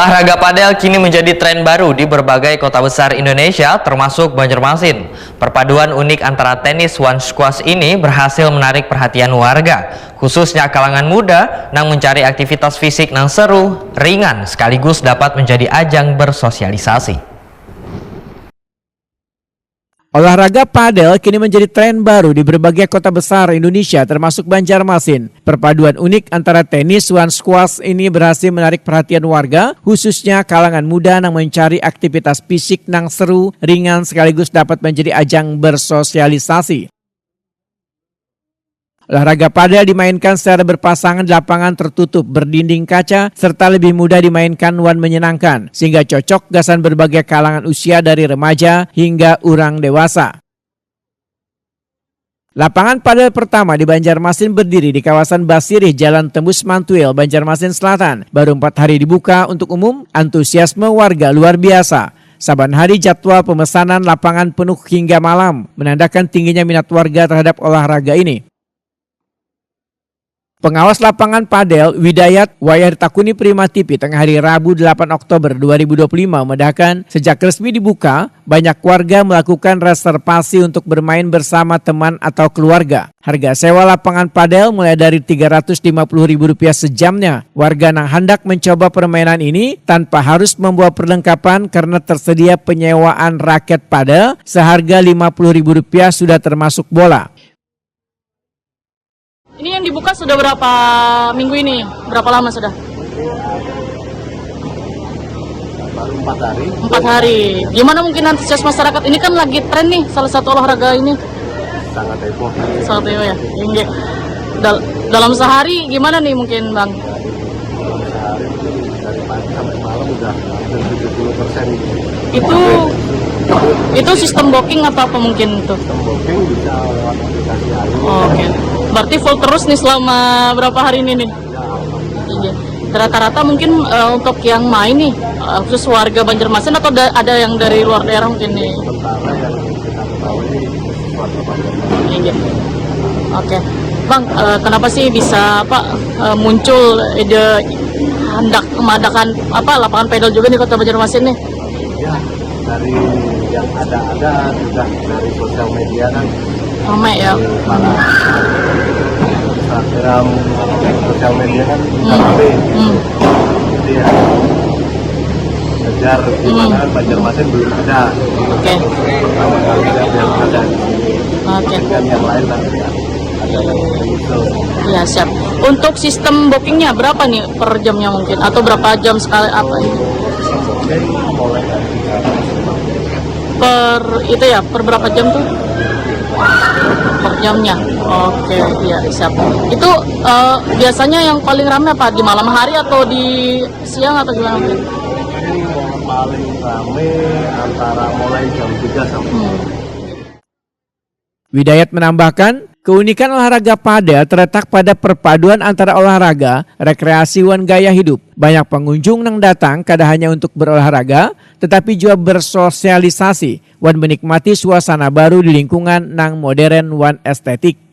Olahraga padel kini menjadi tren baru di berbagai kota besar Indonesia, termasuk Banjarmasin. Perpaduan unik antara tenis one squash ini berhasil menarik perhatian warga, khususnya kalangan muda yang mencari aktivitas fisik yang seru, ringan, sekaligus dapat menjadi ajang bersosialisasi. Olahraga padel kini menjadi tren baru di berbagai kota besar Indonesia termasuk Banjarmasin. Perpaduan unik antara tenis one squash ini berhasil menarik perhatian warga, khususnya kalangan muda yang mencari aktivitas fisik yang seru, ringan sekaligus dapat menjadi ajang bersosialisasi. Olahraga padel dimainkan secara berpasangan di lapangan tertutup berdinding kaca serta lebih mudah dimainkan one menyenangkan sehingga cocok gasan berbagai kalangan usia dari remaja hingga orang dewasa. Lapangan padel pertama di Banjarmasin berdiri di kawasan Basirih, Jalan Tembus Mantuil, Banjarmasin Selatan. Baru 4 hari dibuka untuk umum, antusiasme warga luar biasa. Saban hari jadwal pemesanan lapangan penuh hingga malam, menandakan tingginya minat warga terhadap olahraga ini. Pengawas lapangan padel Widayat Wayartakuni Prima TV tengah hari Rabu 8 Oktober 2025 memedahkan sejak resmi dibuka, banyak warga melakukan reservasi untuk bermain bersama teman atau keluarga. Harga sewa lapangan padel mulai dari Rp350.000 sejamnya. Warga yang hendak mencoba permainan ini tanpa harus membawa perlengkapan karena tersedia penyewaan raket padel seharga Rp50.000 sudah termasuk bola. Ini yang dibuka sudah berapa minggu ini? Berapa lama sudah? Baru 4 hari. 4 hari. Gimana mungkin antusias masyarakat? Ini kan lagi tren nih, salah satu olahraga ini. Sangat heboh. Sangat heboh ya. Ini dalam sehari gimana nih mungkin Bang? Sehari dari pagi sampai malam udah hampir 70%. Itu sistem booking atau apa mungkin itu? Sistem booking bisa lewat aplikasi Ayu. Oke. Berarti full terus nih selama berapa hari ini nih? Iya. Rata-rata mungkin untuk yang main nih, khusus warga Banjarmasin atau ada yang dari luar daerah mungkin nih? Sementara yang kita ketahui warga Banjarmasin. Iya. Oke. Bang, kenapa sih bisa muncul ide hendak mengadakan lapangan pedal juga di Kota Banjarmasin nih? Ya, dari yang ada juga dari sosial media kan. Ramai ya. Para Instagram, sosial media kan ramai. Jadi ya ngejar gimana kan Banjarmasin belum ada. Oke. Pertama kali yang ada. Oke. Dan yang lain nanti ada yang menyusul. Ya siap. Untuk sistem bookingnya berapa nih per jamnya mungkin? Atau berapa jam sekali apa ini? Oke, mulai dari 300 Per berapa jam tuh? Per jamnya. Oke, iya siap. Itu biasanya yang paling ramai apa di malam hari atau di siang atau gimana mungkin? ini paling rame antara mulai jam 3 sampai Widayat menambahkan, keunikan olahraga padel terletak pada perpaduan antara olahraga, rekreasi dan gaya hidup. Banyak pengunjung yang datang kada hanya untuk berolahraga, tetapi juga bersosialisasi dan menikmati suasana baru di lingkungan yang modern dan estetik.